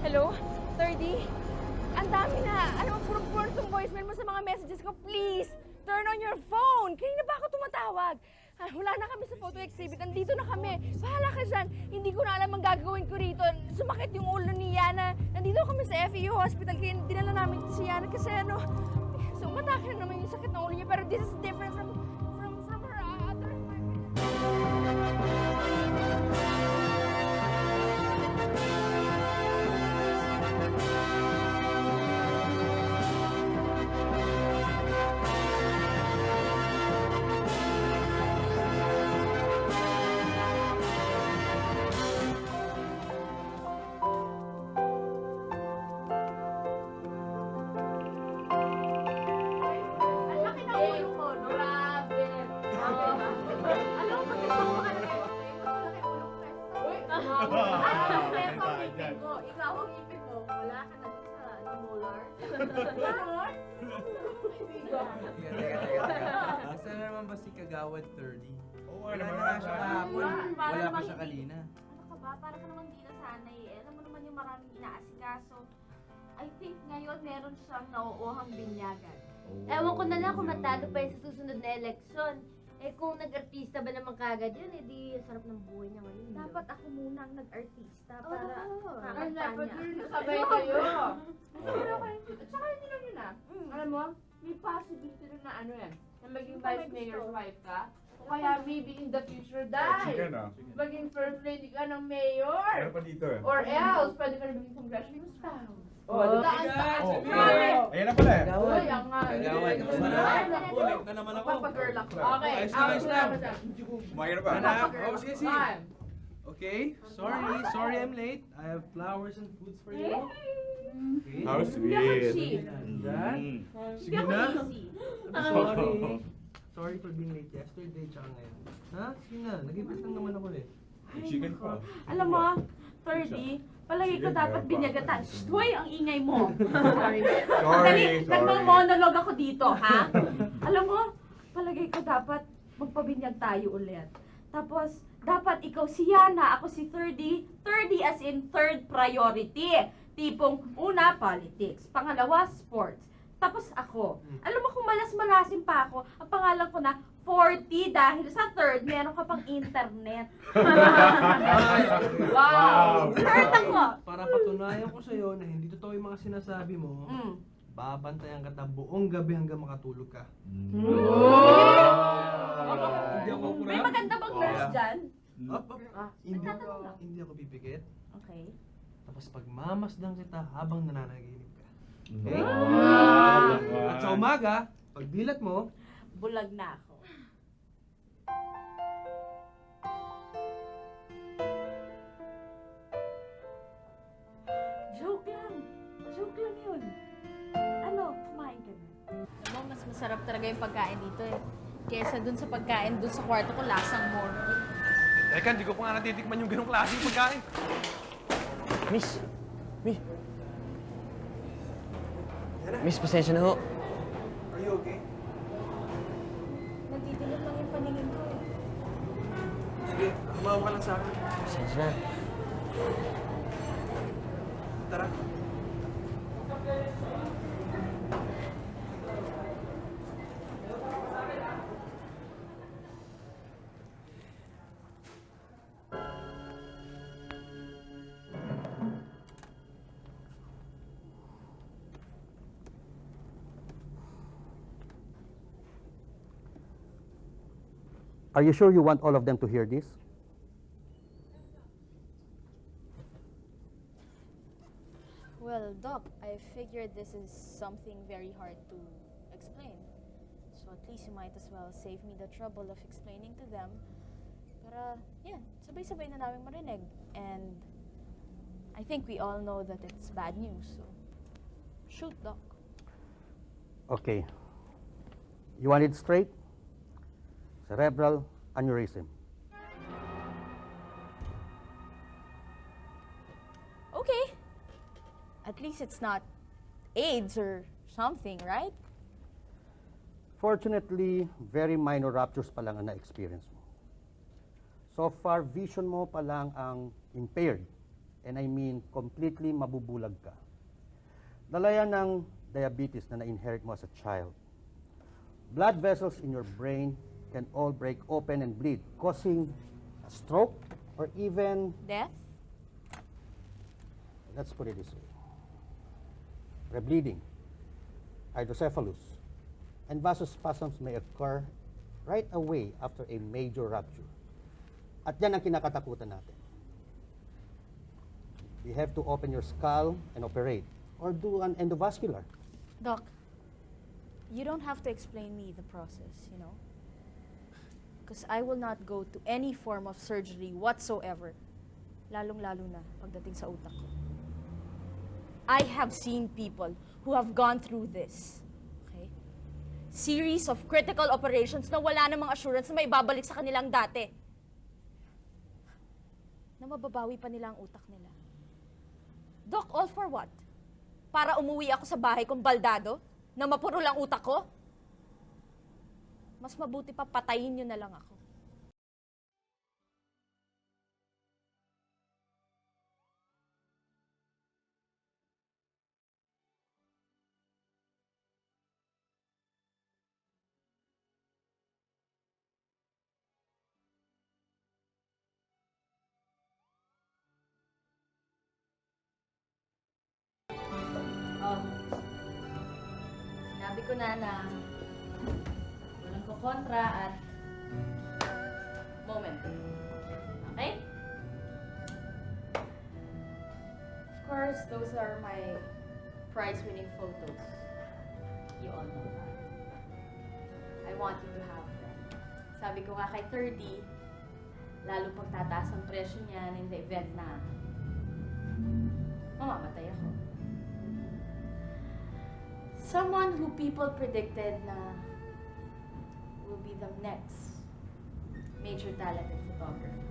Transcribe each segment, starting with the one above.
Hello? 30? Ang dami na. Alam mo, puro itong voicemail mo sa mga messages ko. Please, turn on your phone. Kanina ba ako tumatawag? Ah, wala na kami sa photo exhibit. Nandito na kami. Bahala ka dyan. Hindi ko na alam ang gagawin ko rito. Sumakit yung ulo ni Yana. Nandito kami sa FEU Hospital. Kaya dinala namin si Yana kasi umatake na naman yung sakit ng ulo niya. Pero this is different from her other Ikaw ang ipin mo, wala ka na din sa molar. Ganon? Teka. Asa na naman ba si Kagawad 30? Wala na siya kahapon. Wala pa siya kanina. Ano ka ba? Para ka namang di nasanay eh. Alam mo naman yung maraming inaasikaso. I think ngayon meron siyang nauuhang binyagan. Ewan ko na lang kung matalo pa yun sa susunod na eleksyon. Eh kung nag-artista ba naman kagad yun, eh di sarap ng buhay niya ngayon. Dapat ako muna ang nag-artista Oo, para oo. kakanta niya. Sabay kayo. At saka hindi lang yun ah. Alam mo, may possibility rin na na maging vice mayor's wife ka. O kaya maybe in the future, Chicken dahil ah. maging first lady ka ng mayor. Meron pa dito eh. Or else, pwede ka na maging congressional spouse. Oh, Ang bigat! taas. Oh, Grabe. ayan na pala eh. Uy, ang nga. Kagawad, kamusta na? Ulit na naman ako. Papagirl ako. Okay, Ayos lang, ayos lang. Kumain na ba? Anak, oh, sige, sige. Fine. Okay, sorry I'm late. I have flowers and foods for you. Okay. How Hindi ako sweet. cheap. Nandyan. Hindi Sige ako na. easy. Sorry. Sorry for being late yesterday tsaka ngayon. Ha? Sige na, nag-ibig lang naman ako eh. Chicken pa. Alam mo, 30, palagi ko dapat binyagatan. Hoy, ang ingay mo. Sorry. Sorry. Nagmang-monologue ako dito, ha? Alam mo, palagi ko dapat magpabinyag tayo ulit. Tapos, dapat ikaw si Yana, ako si 30. 30 as in third priority. Tipong, una, politics. Pangalawa, sports. Tapos ako. Alam mo kung malas-malasin pa ako, ang pangalan ko na 40 dahil sa third, meron ka pang internet. Wow. Third ako. Para patunayan ko sa'yo na hindi totoo yung mga sinasabi mo, babantayan kita buong gabi hanggang makatulog ka. Hindi ako May maganda bang nurse dyan? Hindi hindi ako pipikit. Okay. Tapos pagmamasdan kita habang nananaginip ka. Okay? Wow. At sa umaga, pagdilat mo, Bulag na ako. Joke lang. Joke lang yun. Ano, kumain ka na. Alam mo, mas masarap talaga yung pagkain dito eh. Kesa dun sa pagkain dun sa kwarto ko, lasang morgue. Teka, hindi ko pa nga natitikman yung ganong klaseng pagkain. Miss! Miss, pasensya na ho. Are you okay? Nagdidilat lang yung paningin ko eh. Sige, tumawa ka lang sa akin. Pasensya na. Tara. Are you sure you want all of them to hear this? Well, Doc, I figured this is something very hard to explain. So at least you might as well save me the trouble of explaining to them. Para, yan, sabay-sabay na namin marinig. And I think we all know that it's bad news, so shoot, Doc. Okay. You want it straight? Cerebral aneurysm. Okay. At least it's not AIDS or something, right? Fortunately, very minor ruptures pa lang ang na-experience mo. So far, vision mo pa lang ang impaired. And I mean completely mabubulag ka. Dala yan ng diabetes na na-inherit mo as a child. Blood vessels in your brain can all break open and bleed, causing a stroke or even, Death? let's put it this way, rebleeding, hydrocephalus, and vasospasms may occur right away after a major rupture. At yan ang kinakatakutan natin. You have to open your skull and operate, or do an endovascular. Doc, you don't have to explain me the process, you know? Because I will not go to any form of surgery whatsoever. Lalong-lalo na pagdating sa utak ko. I have seen people who have gone through this. Okay? Series of critical operations na wala namang assurance na may babalik sa kanilang dati. Na mababawi pa nila ang utak nila. Doc, all for what? Para umuwi ako sa bahay kong baldado? Na mapuro lang utak ko? Mas mabuti pa patayin niyo na lang ako. Sinabi ko na walang kukontra at moment. Okay? Of course, those are my prize-winning photos. You all know that. I want you to have them. Sabi ko nga kay 30, lalo pag tataas ang presyo niyan in the event na mamamatay ako. Someone who people predicted na will be the next major talented photographer.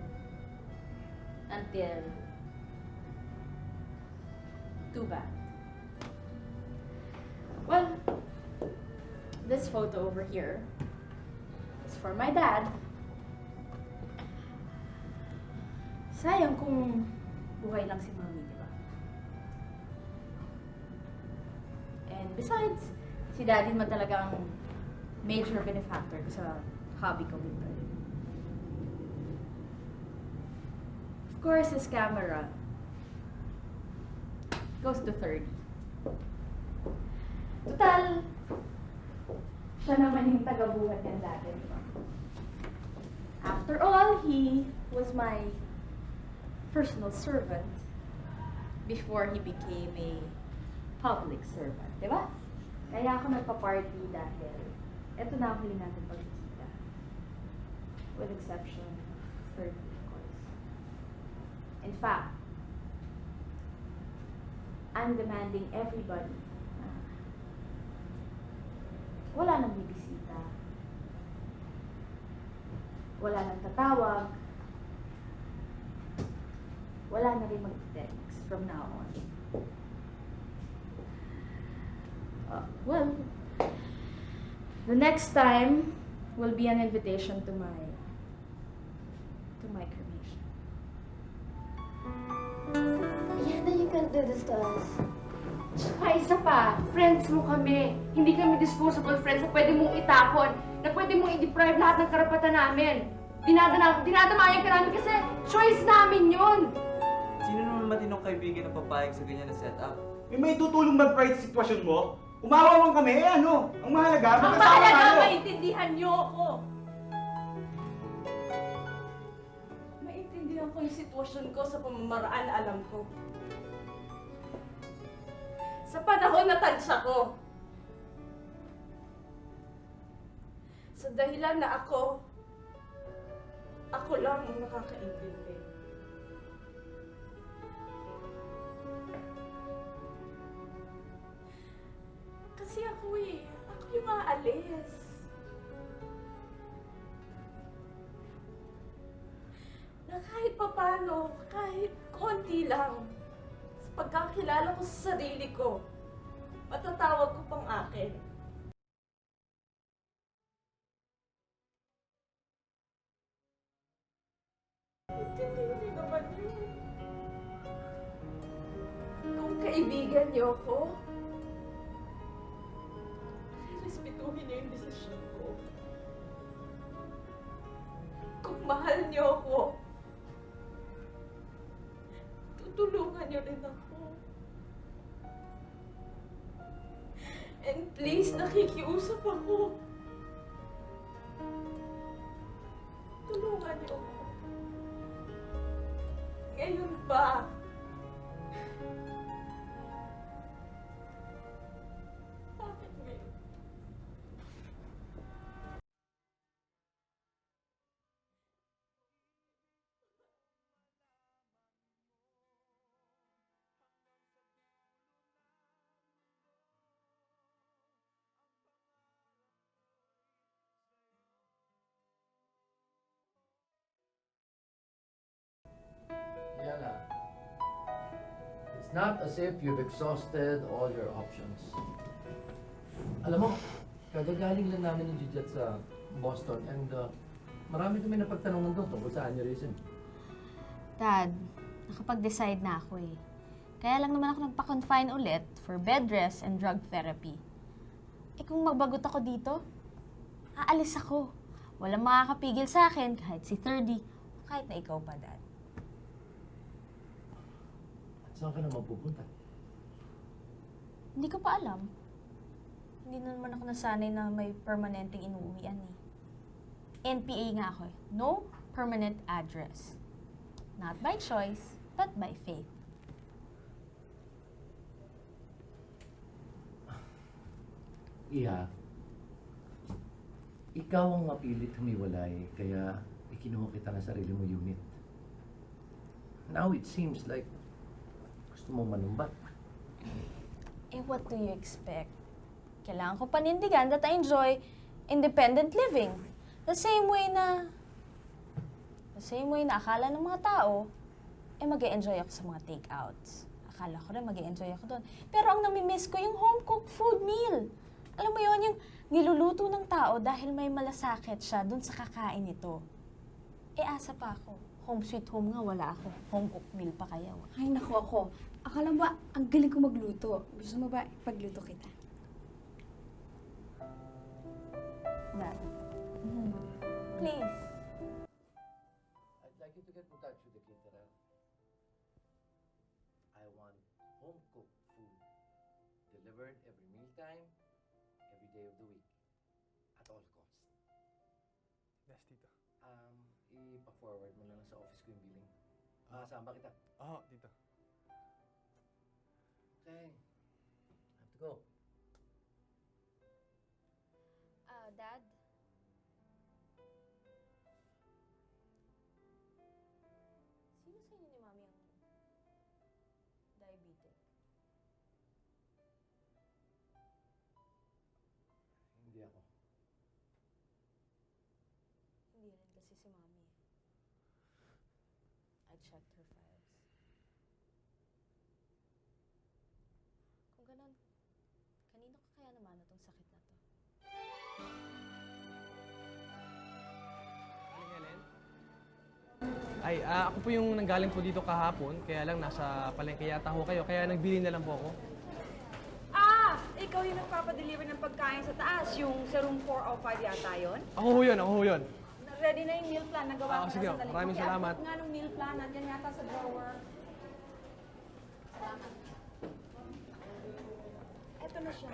Until too bad. Well, this photo over here is for my dad. Sayang kung buhay lang si Mami, di ba? And besides, si Daddy man talagang major benefactor ko sa hobby ko with her. Of course, his camera goes to 30. Total, siya naman yung tagabuhat niyan dati, di ba? After all, he was my personal servant before he became a public servant, di ba? Kaya ako nagpa-party dahil eto na ang huli natin pagkikita. With exception of 30, of course. In fact, I'm demanding everybody na wala nang bibisita, wala nang tatawag, wala na rin mag-text from now on. Well, the next time will be an invitation to my cremation. Yana, you can't do this to us. Tsaka isa pa, friends mo kami. Hindi kami disposable friends na pwede mong itapon, na pwede mong i-deprive lahat ng karapatan namin. Dinadamayan ka namin kasi choice namin yun. Sino naman matinong kaibigan na papayag sa ganyan na setup? May tutulong ba pride sa sitwasyon mo? Umawa man kami, ano? Ang mahalaga, Ang magkasama mahalaga, tayo. maintindihan niyo ako. Maintindihan ko yung sitwasyon ko sa pamamaraan na alam ko. Sa panahon na tansya ko. Sa dahilan na ako lang ang nakakaintindi. Kasi ako yung aalis. Na kahit papano, kahit konti lang, sa pagkakilala ko sa sarili ko, matatawag ko pang akin. Intindihin niyo naman yun. kaibigan niyo ako. Respetuhin niyo yung desisyon ko. Kung mahal niyo ako, tutulungan niyo rin ako. And please, nakikiusap ako. Tulungan niyo ako. Ngayon ba? Bakit ngayon? Yana, it's not as if you've exhausted all your options. Alam mo, kagagaling lang namin ng Gigiat sa Boston and marami kami napagtanungan doon tungkol sa aneurysm. Dad, nakapag-decide na ako eh. Kaya lang naman ako nagpa-confine ulit for bed rest and drug therapy. Eh kung magbagot ako dito, aalis ako. Walang makakapigil sa akin kahit si 30 o kahit na ikaw pa, Dad. At saan ka naman pupunta? Hindi ko pa alam. Hindi na naman ako nasanay na may permanenteng inuuwian eh. NPA nga ako eh. No permanent address. Not by choice, but by faith. Iha, ikaw ang mapilit humiwalay, kaya ikinuha kita ng sarili mo unit. Now it seems like gusto mong manumbat. Eh, what do you expect? Kailangan ko panindigan that I enjoy independent living. The same way na akala ng mga tao, eh mag-e-enjoy ako sa mga take-outs. Akala ko rin mag-e-enjoy ako doon. Pero ang namimiss ko yung home-cooked food meal. Alam mo yon, yung niluluto ng tao dahil may malasakit siya doon sa kakain nito. Eh, asa pa ako. Home sweet home nga, wala ako. Home-cooked meal pa kaya. Ay, naku ako. Akala mo ba, ang galing ko magluto. Gusto mo ba ipagluto kita? Dad. Please. I'd like you to get in touch with the caterer. I want home-cooked food delivered every mealtime, every day of the week, at all costs. Yes, tito. Ipa-forward mo na lang sa office ko yung billing. Makasama kita. Oo, tito. Okay. I have to go. Dad? Sino sa inyo ni Mami ang diabetic? Hindi ako. Hindi rin kasi si Mami. I checked her files. Kung ganon, kanino ka kaya naman itong sakit na to? Aling Helen? Ay, ako po yung nanggaling po dito kahapon, kaya lang nasa palengke yata ho kayo, kaya nagbili na lang po ako. Ah! Ikaw yung nagpapadeliver ng pagkain sa taas. Yung sa room 405 yata yun? Ako ho yun, ako ho yun. Ready na yung meal plan. Nagawa ko na sige, sandali. maraming Okay, salamat. upload nga ng meal plan. Nandiyan yata sa drawer. Eto na siya.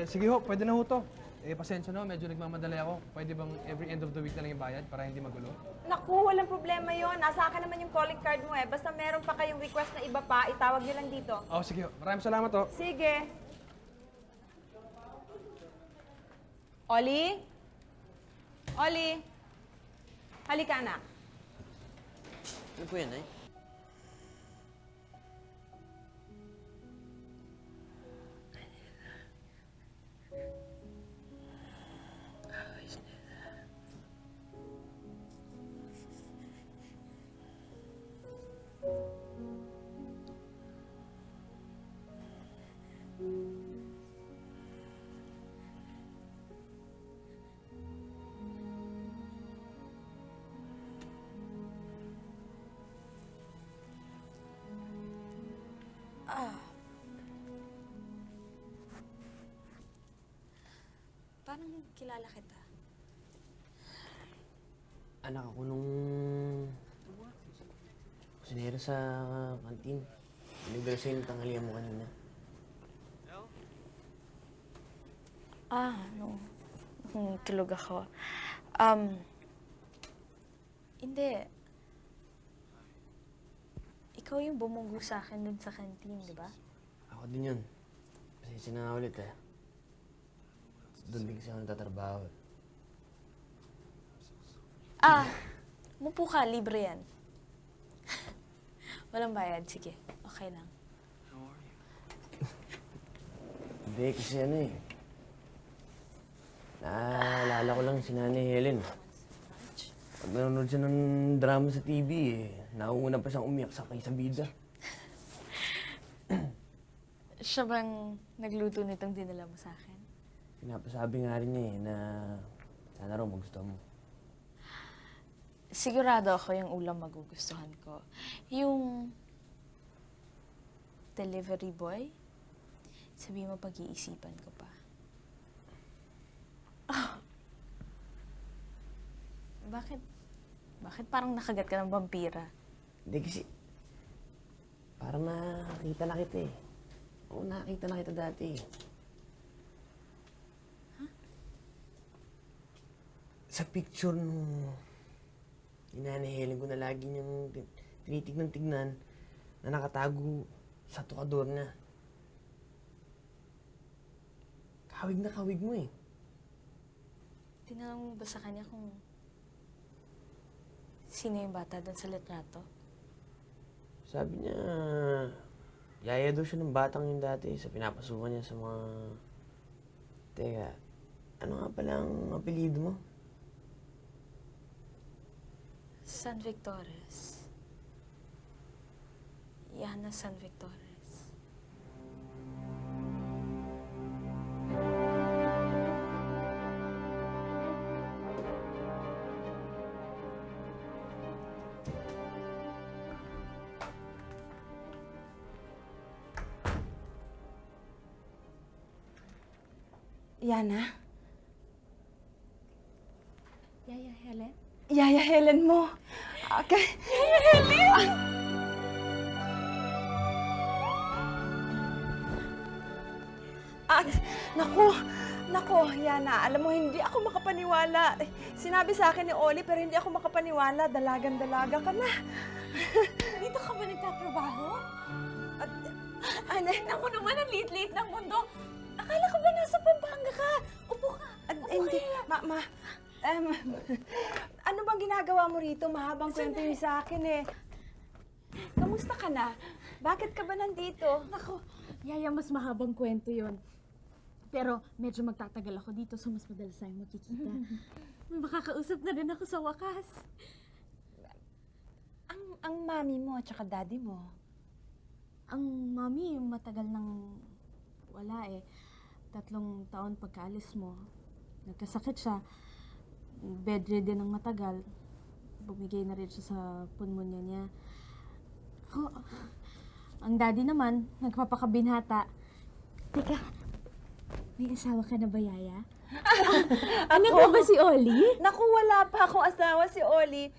Sige ho, pwede na ho to. Pasensya na, medyo nagmamadali ako. Pwede bang every end of the week na lang yung bayad para hindi magulo? Naku, walang problema yon. Nasa akin naman yung calling card mo eh. Basta meron pa kayong request na iba pa, itawag nyo lang dito. Sige ho. Maraming salamat ho. Sige. Oli? Oli? Halika, anak. Ano po yan, eh? Parang kilala kita. Anak ako nung kusinero sa kantin. Deliver sa'yo yung tanghalian mo kanina. Nung tulog ako. Hindi. Ikaw yung bumunggo sa akin dun sa kantin, di ba? Ako din yun. Pasensya na nga ulit eh. Doon din kasi ako natatrabaho. Mupo ka, libre yan. Walang bayad, sige. Okay lang. Hindi, kasi ano eh. Naalala ko lang si Nanay Helen. Pag nanonood siya ng drama sa TV eh, nauuna pa siyang umiyak sa kaysa bida. Siya bang nagluto nitong dinala mo sa akin? Pinapasabi nga rin niya eh na sana raw magustuhan mo. Sigurado ako yung ulam magugustuhan ko. Yung delivery boy, sabi mo pag-iisipan ko pa. Bakit parang nakagat ka ng vampira? Hindi kasi, parang nakita na kita eh. Oo, nakita na kita dati eh. Sa picture nung Nanay Helen ko na lagi niyang tinitignan-tignan na nakatago sa tukador niya. Kawig na kawig mo eh. Tinanong mo ba sa kanya kung sino yung bata doon sa litrato? Sabi niya, yaya daw siya ng batang yun dati sa pinapasukan niya sa mga... Teka, ano nga pala ang apelido mo? San Victores. Yana San Victores. Yana? Yaya Helen? Yaya Helen mo. Okay. Yaya Helen! Naku, Yana, alam mo, hindi ako makapaniwala. Sinabi sa akin ni Oli, pero hindi ako makapaniwala. Dalagan-dalaga ka na. Dito ka ba nagtatrabaho? Ano? Naku naman, ang liit-liit ng mundo. Akala ko ba nasa Pampanga ka? Upo ka. Hindi, ano bang ginagawa mo rito? Mahabang kwento yun sa akin eh. Kamusta ka na? Bakit ka ba nandito? Naku, Yaya, mas mahabang kwento yon. Pero medyo magtatagal ako dito so mas madalas tayong magkikita. May makakausap na rin ako sa wakas. Ang mami mo at saka daddy mo. Ang mami, matagal nang wala eh. 3 taon pagkaalis mo. Nagkasakit siya. Bedridden ng matagal. Bumigay na rin siya sa pulmonya niya. Ang daddy naman, nagpapakabinhata. Teka, may asawa ka na ba, Yaya? Anak mo ba si Oli? Naku, wala pa akong asawa si Oli.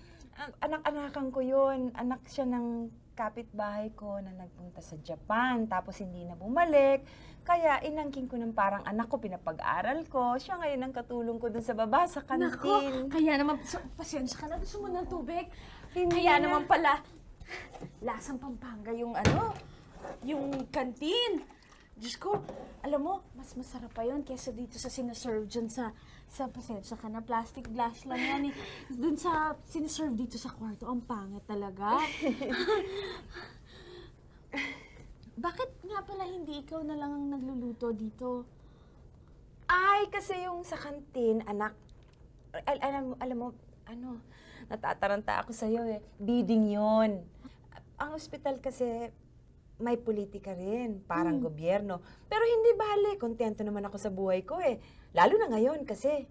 Anak-anakan ko yun. Anak siya ng kapitbahay ko na nagpunta sa Japan, tapos hindi na bumalik. Kaya inangkin ko ng parang anak ko, pinapag-aral ko. Siya ngayon ang katulong ko dun sa baba, sa kantin. Nako, kaya naman, pasensya ka na, gusto mo ng tubig? Hindi Kaya na. naman pala, lasang Pampanga yung yung kantin. Diyos ko, alam mo, mas masarap pa yun kesa dito sa sinaserve dyan sa pasensya ka na, plastic glass lang yan eh. Dun sa sinaserve dito sa kwarto, ang pangit talaga. Bakit nga pala hindi ikaw na lang ang nagluluto dito? Ay, kasi yung sa kantin, anak, alam mo, natataranta ako sa'yo eh. Bidding yon. Ang ospital kasi, may politika rin, parang gobyerno. Pero hindi bale, kontento naman ako sa buhay ko eh. Lalo na ngayon kasi,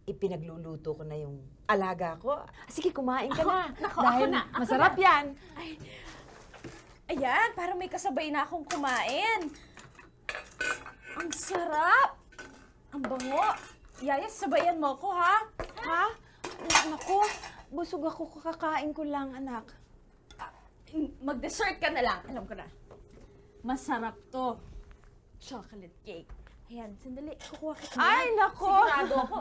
ipinagluluto ko na yung alaga ko. Sige, kumain ka na. Naku, dahil ako masarap na. yan. Ayan, parang may kasabay na akong kumain. Ang sarap! Ang bango! Yaya, sabayan mo ko, ha? Ha? Naku, busog ako, kakakain ko lang, anak. Mag-dessert ka na lang. Alam ko na. Masarap to. Chocolate cake. Ayan, sandali. Kukuha kita. Ay, naku! Sigurado ako.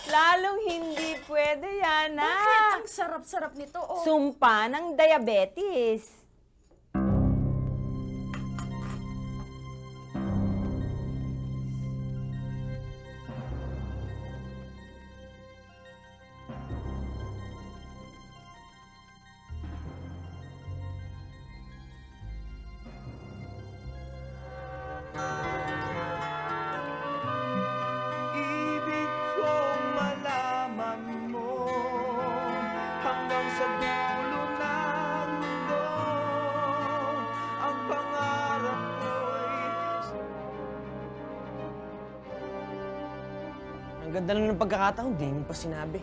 Lalong hindi pwede, Yana. Bakit? Ang sarap-sarap nito. Oh. Sumpa ng diabetes. Ibig kong malaman mo hanggang sa dulo ng mundo. Ang pangarap ko'y Ang ganda lang ng pagkakataon, di mo pa sinabi.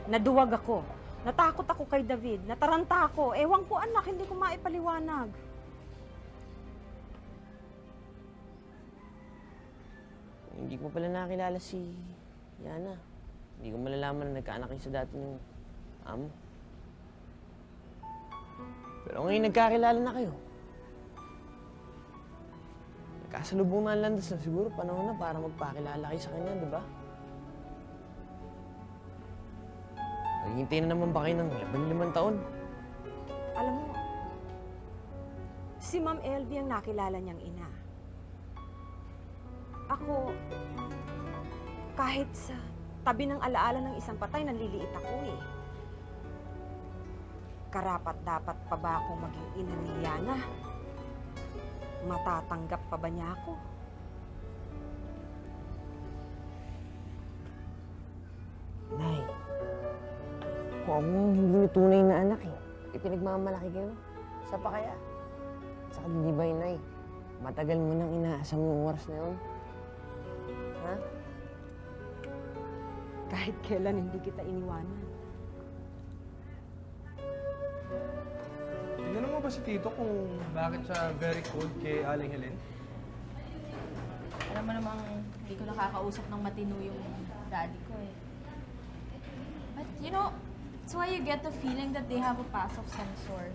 Naduwag ako. Natakot ako kay David. Nataranta ako. Ewan ko, anak, hindi ko maipaliwanag. Hindi ko pala nakilala si Yana. Hindi ko malalaman na nagkaanak kayo sa dati ng amo. Pero ngayon nagkakilala na kayo. Nagkasalubungan lang na siguro panahon na para magpakilala kayo sa kanya, di ba? Naghihintay na naman ba kayo ng 15 taon? Alam mo, si Ma'am Elvie ang nakilala niyang ina. Ako, kahit sa tabi ng alaala ng isang patay, naliliit ako eh. Karapat-dapat pa ba akong maging ina ni Yana? Matatanggap pa ba niya ako? Nay, kung ako ang hindi tunay na anak eh, ipinagmamalaki kayo. Sa pa kaya? Saka di ba Nay, matagal mo nang inaasam yung oras na yun? Ha? Kahit kailan hindi kita iniwanan. Tinanong mo ba si Tito kung bakit siya very cold kay Aling Helen? Alam mo namang hindi ko nakakausap ng matino yung daddy ko eh. But you know, that's why you get the feeling that they have a past of some sort.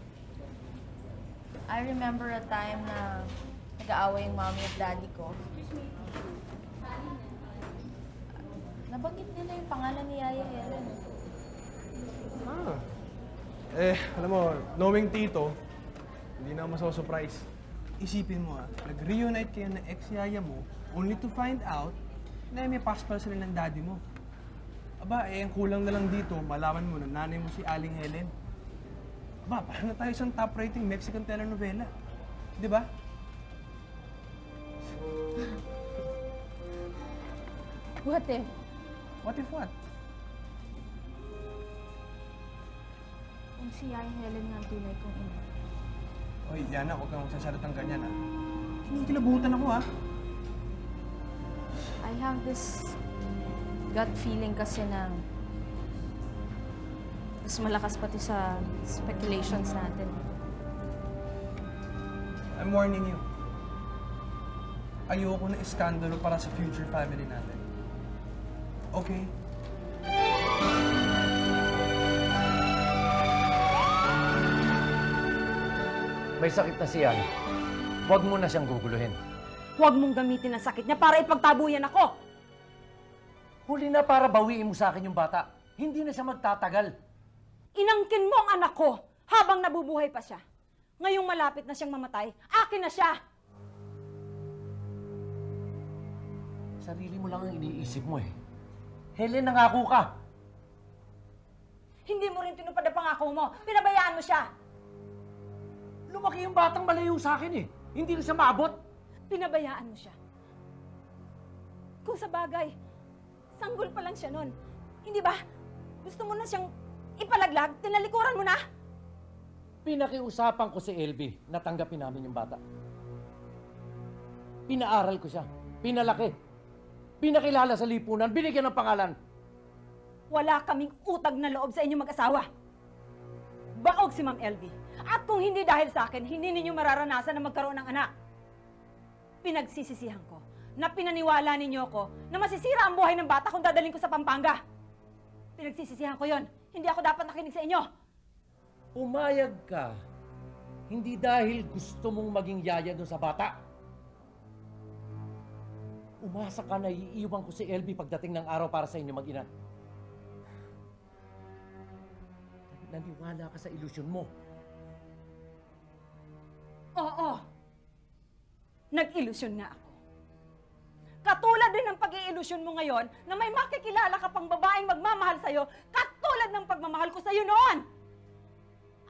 I remember a time na nag-aaway yung mommy at daddy ko. Nabanggit nila yung pangalan ni Yaya Helen. Ah. Alam mo, knowing Tito, hindi na ako maso-surprise. Isipin mo nag-reunite kayo ng ex-yaya mo only to find out na may paspal sila ng daddy mo. Aba, ang kulang na lang dito, malaman mo na nanay mo si Aling Helen. Aba, parang na tayo isang top-rating Mexican telenovela. Di ba? What if? What if what? Kung si Yaya Helen nga ang tunay kong ina. Oy, Yana, huwag kang magsasalitang ganyan, Kinikilabutan ako, I have this gut feeling kasi na mas malakas pati sa speculations natin. I'm warning you. Ayoko na iskandalo para sa future family natin. Okay? May sakit na siya. Huwag mo na siyang guguluhin. Huwag mong gamitin ang sakit niya para ipagtabuyan ako! Huli na para bawiin mo sa akin yung bata. Hindi na siya magtatagal. Inangkin mo ang anak ko habang nabubuhay pa siya. Ngayong malapit na siyang mamatay, akin na siya! Sarili mo lang ang iniisip mo eh. Helen, nangako ka. Hindi mo rin tinupad ang pangako mo. Pinabayaan mo siya. Lumaki yung batang malayo sa akin eh. Hindi na siya maabot. Pinabayaan mo siya. Kung sa bagay, sanggol pa lang siya nun. Hindi ba? Gusto mo na siyang ipalaglag, tinalikuran mo na. Pinakiusapan ko si LV na tanggapin namin yung bata. Pinaaral ko siya. Pinalaki. Pinakilala sa lipunan. Binigyan ng pangalan. Wala kaming utag na loob sa inyong mag-asawa. Baog si Ma'am LV. At kung hindi dahil sa akin, hindi ninyo mararanasan na magkaroon ng anak. Pinagsisisihan ko na pinaniwala ninyo ko na masisira ang buhay ng bata kung dadalhin ko sa Pampanga. Pinagsisisihan ko yon. Hindi ako dapat nakinig sa inyo. Pumayag ka. Hindi dahil gusto mong maging yaya doon sa bata. Umasa ka na iiwan ko si LB pagdating ng araw para sa inyo mag-ina. Naniwala ka sa ilusyon mo. Oo. Nag-ilusyon nga ako. Katulad din ng pag-iilusyon mo ngayon na may makikilala ka pang babaeng magmamahal sa'yo, katulad ng pagmamahal ko sa'yo noon.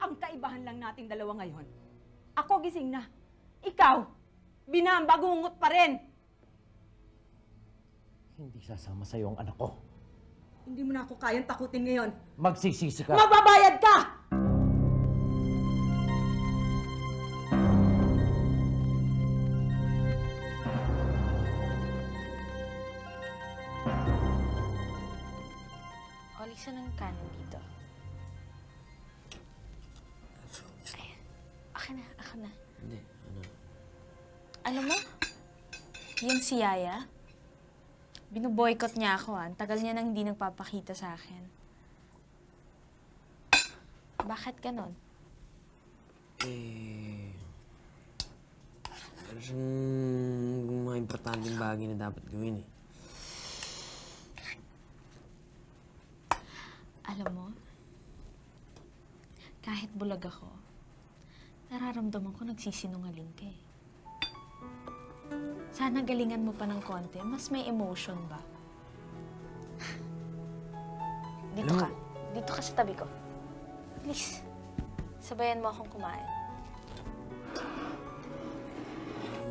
Ang kaibahan lang nating dalawa ngayon, ako gising na. Ikaw, binambagungot pa rin. Hindi sasama sa'yo ang anak ko. Hindi mo na ako kayang takutin ngayon. Magsisisi ka. Mababayad ka! Oli, saan ang kanan dito? Ayan. Ako na. Hindi, ano? Alam mo, yung si Yaya, binuboykot niya ako. Ang tagal niya nang hindi nagpapakita sa akin. Bakit ganon? Pero siyang mga importanteng bagay na dapat gawin eh. Alam mo, kahit bulag ako, nararamdaman ko nagsisinungaling ka eh. Sana galingan mo pa ng konti, mas may emotion ba? Dito ka. Dito ka sa tabi ko. Please, sabayan mo akong kumain.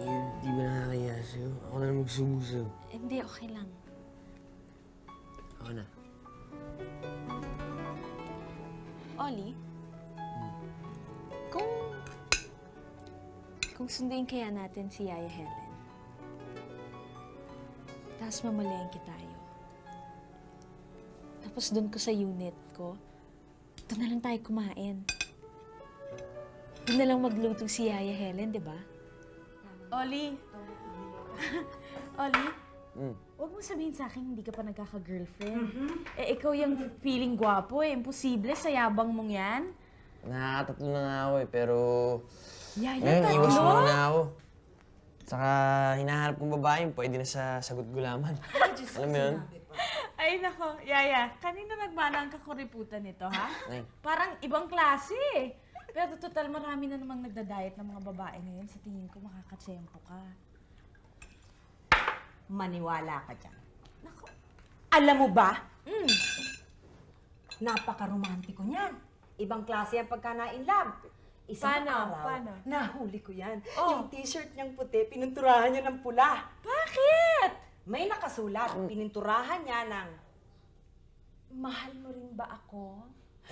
Hindi ba nakakaya sa'yo? Ako na magsubo sa'yo. Hindi, okay lang. Ako na. Ollie, kung sunduin kaya natin si Yaya Helen, tapos mamalengke tayo. Tapos doon ko sa unit ko, doon na lang tayo kumain. Doon na lang magluto si Yaya Helen, di ba? Ollie. Ollie, Huwag mo sabihin sa akin hindi ka pa nagkaka-girlfriend. Eh, ikaw yung feeling gwapo eh. Imposible sa yabang mong yan. Nakakatatlo na nga ako eh, pero... Yaya, ngayon, iwas tatlo? muna ako. Saka hinahanap kong babaeng pwede na sa sagot gulaman. Alam mo yun? Ay, nako. Yaya, kanina nagmana ang kakuriputan nito, ha? Nay. Parang ibang klase eh. Pero total, marami na namang nagda-diet ng mga babae ngayon. Sa tingin ko, makakatsempo ka. Maniwala ka dyan. Nako. Alam mo ba? Napaka-romantiko niyan. Ibang klase ang pagka-na-in-love. Isang araw, nahuli ko yan. Yung t-shirt niyang puti, pininturahan niya ng pula. Bakit? May nakasulat, pininturahan niya ng, mahal mo rin ba ako?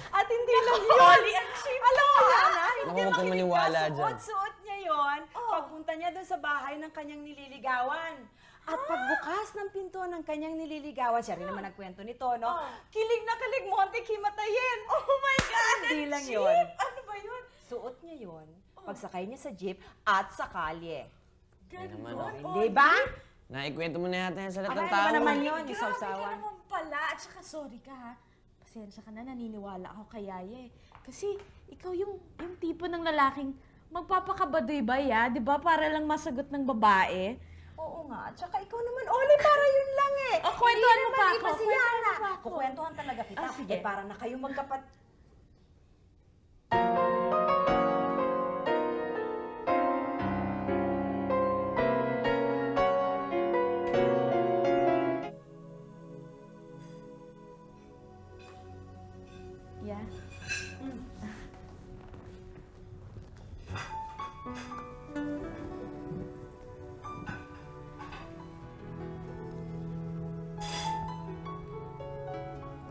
At hindi lang yun. Alam mo yan, ha? Naku, huwag kang maniwala dyan. Suot niya yon pagpunta niya doon sa bahay ng kanyang nililigawan. At pagbukas ng pinto ng kanyang nililigawan, siya rin naman nagkwento nito, no? Kilig na kilig mo, antik himatayin. Oh my God! Hindi lang yun. Ano ba yun? Suot niya yun, pagsakay niya sa jeep at sa kalye. Naman, Hindi ba? naikwento mo na yata yan sa lahat ng Ano tao. ba naman yun, yung grabe ka sausawan? naman pala. At saka sorry ka ha. Pasensya ka na, naniniwala ako kay Yaya eh. Kasi ikaw yung tipo ng lalaking magpapakabadoy-bay ha, di ba? Para lang masagot ng babae. Oo nga, at saka ikaw naman, Oli, para yun lang eh. O, kwentuhan mo pa ako. Iba si Kwentuhan Yana. mo pa ako. Kukwentuhan talaga kita. Ah, sige. Eh, para na kayo magkapat... Yeah?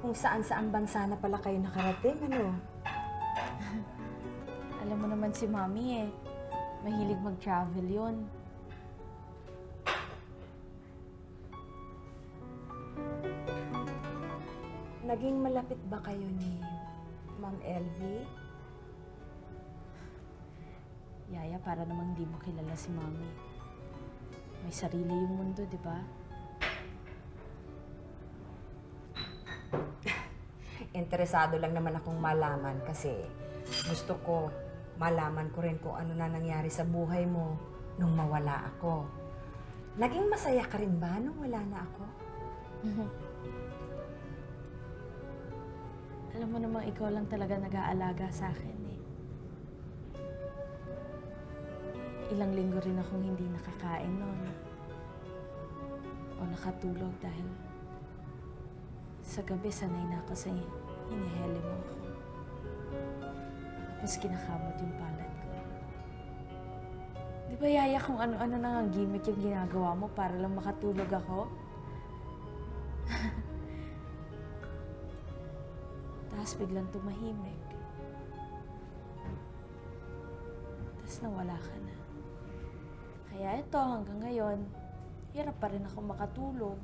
Kung saan-saan bansa na pala kayo nakarating, ano? Alam mo naman si Mami eh. Mahilig mag-travel yun. Naging malapit ba kayo ni Ma'am LV? Yaya, para namang di mo kilala si Mami. May sarili yung mundo, di ba? Interesado lang naman akong malaman kasi gusto ko malaman ko rin kung ano na nangyari sa buhay mo nung mawala ako. Naging masaya ka rin ba nung wala na ako? Alam mo namang ikaw lang talaga nag-aalaga sa akin eh. Ilang linggo rin akong hindi nakakain noon. O nakatulog dahil sa gabi sanay na ako sa hinihele mo ako. Tapos kinakamot yung palad ko. Di ba, Yaya, kung ano-ano na ang gimmick yung ginagawa mo para lang makatulog ako? Tapos biglang tumahimik. Tapos nawala ka na. Kaya ito, hanggang ngayon, hirap pa rin ako makatulog.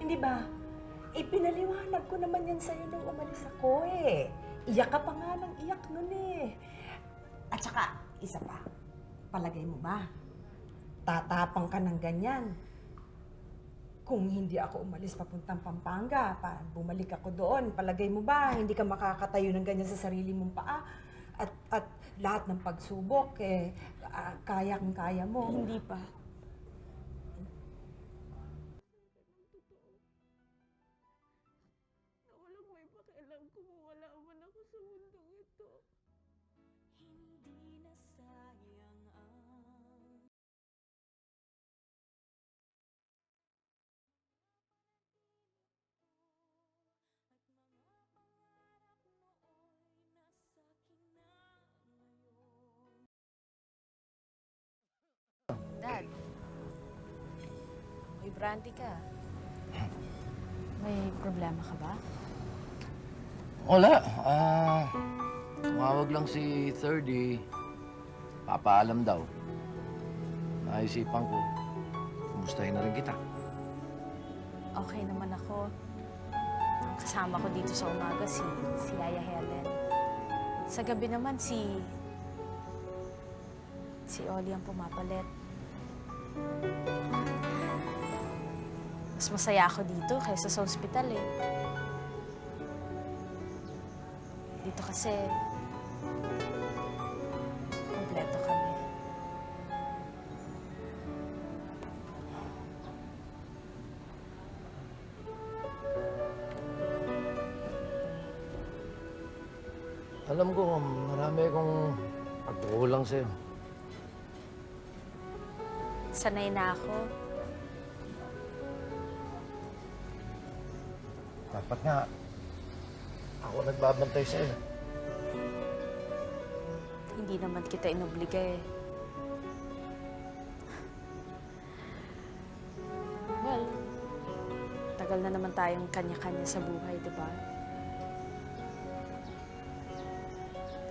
Hindi ba? Ipinaliwanag ko naman yan sa'yo nung umalis ako eh. Iyak ka pa nga ng iyak nun eh. At saka, isa pa, palagay mo ba? Tatapang ka ng ganyan. Kung hindi ako umalis papuntang Pampanga, bumalik ako doon, palagay mo ba, hindi ka makakatayo ng ganyan sa sarili mong paa? At lahat ng pagsubok, kayang-kaya mo. Hindi pa. Walang may pakialam kung wala man ako sa mundong ito. Hindi na sayang ang... Dad. Uy, brandy ka. May problema ka ba? Wala. Tumawag lang si 30. Papaalam daw. Naisipan ko, kumustahin na rin kita. Okay naman ako. Ang kasama ko dito sa umaga si Yaya Helen. Sa gabi naman si Oli ang pumapalit. Mas masaya ako dito kaysa sa ospital eh. Dito kasi kompleto kami. Alam ko, marami akong pagkukulang sa'yo. Sanay na ako. Dapat nga, ako nagbabantay sa'yo. Hindi naman kita inobliga eh. Well, tagal na naman tayong kanya-kanya sa buhay, di ba?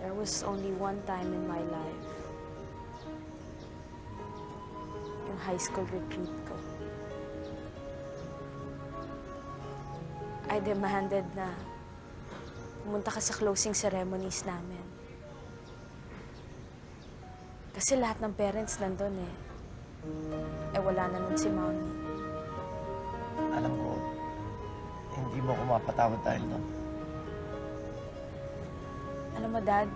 There was only one time in my life. Yung high school retreat ko. I demanded na pumunta ka sa closing ceremonies namin. Kasi lahat ng parents nandun eh. Wala na nun si Mommy. Alam ko, hindi mo ako mapatawad dahil doon. Alam mo, Dad,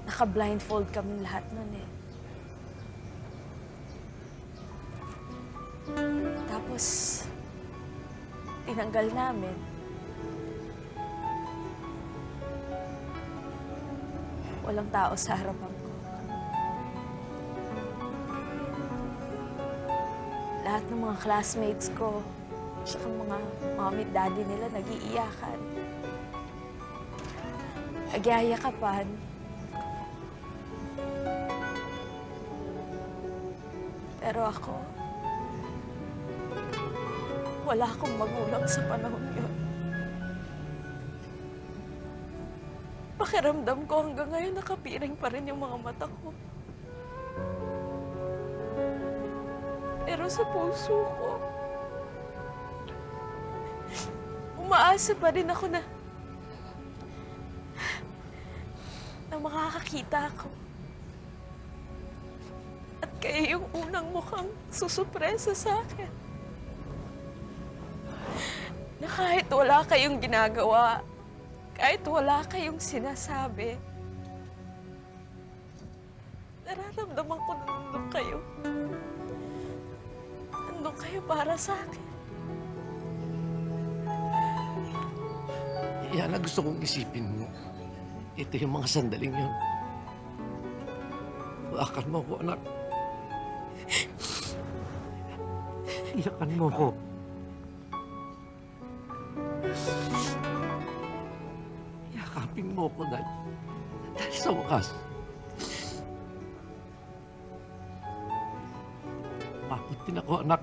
naka-blindfold kaming lahat nun eh. Tapos, tinanggal namin. Walang tao sa harapan ko. Lahat ng mga classmates ko, tsaka mga mommy at daddy nila nag-iiyakan. Nagyayakapan. Pero ako, wala akong magulang sa panahon yun. Pakiramdam ko hanggang ngayon nakapiring pa rin yung mga mata ko. Pero sa puso ko, umaasa pa rin ako na makakakita ako. At kayo yung unang mukhang susupresa sa akin. Na kahit wala kayong ginagawa, kahit wala kayong sinasabi, nararamdaman ko na nandun kayo. Nandun kayo para sa akin. Yana, gusto kong isipin mo. Ito yung mga sandaling yun. Hawakan mo ko, anak. Iyakan mo ko. Yakapin mo ko dahil sa wakas, maputin ako, anak.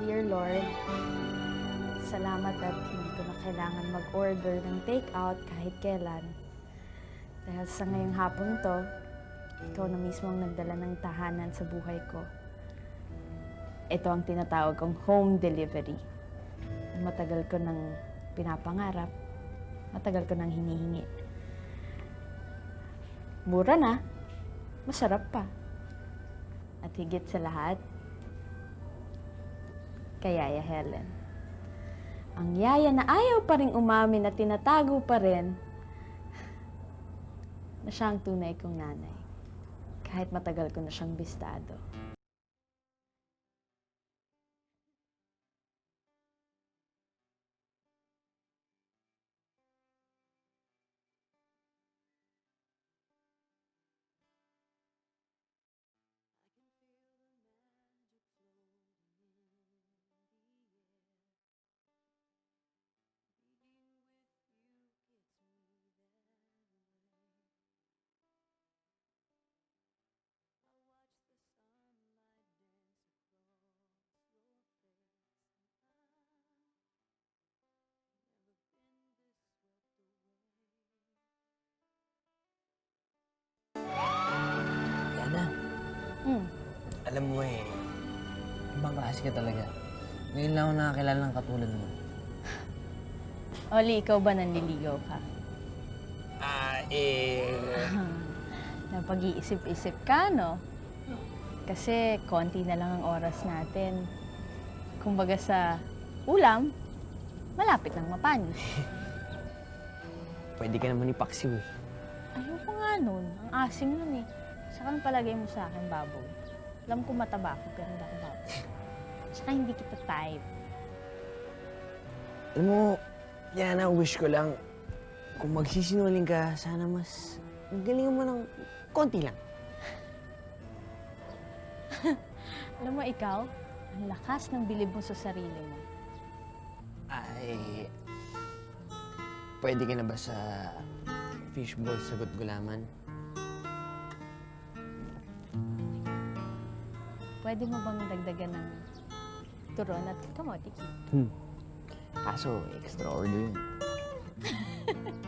Dear Lord, salamat at hindi ko na kailangan mag-order ng take-out kahit kailan. Dahil sa ngayong hapon to, ikaw na mismo ang nagdala ng tahanan sa buhay ko. Ito ang tinatawag kong home delivery. Matagal ko nang pinapangarap, matagal ko nang hinihingi. Mura na, masarap pa. At higit sa lahat, kay Yaya Helen. Ang yaya na ayaw pa rin umamin at tinatago pa rin na siya ang tunay kong nanay. Kahit matagal ko na siyang bistado. Yana, alam mo ibang klase ka talaga. Ngayon lang ako nakakilala ng katulad mo. Oli, ikaw ba nanliligaw ka? Napag-iisip-isip ka, no? Kasi konti na lang ang oras natin. Kumbaga sa ulam, malapit lang mapanis. Pwede ka naman ipaksiw eh. Ayoko nga nun. Ang asim nun eh. Saka ang palagay mo sa akin, baboy. Alam ko mataba ako, pero hindi ako baboy. Saka hindi kita type. Alam mo, Yana, wish ko lang, kung magsisinungaling ka, sana mas galingan mo ng konti lang. Alam mo, ikaw, ang lakas ng bilib mo sa sarili mo. Ay, pwede ka na ba sa fishball sagot gulaman? Pwede mo bang dagdagan ng turon at kamote? Kaso, extra order yun.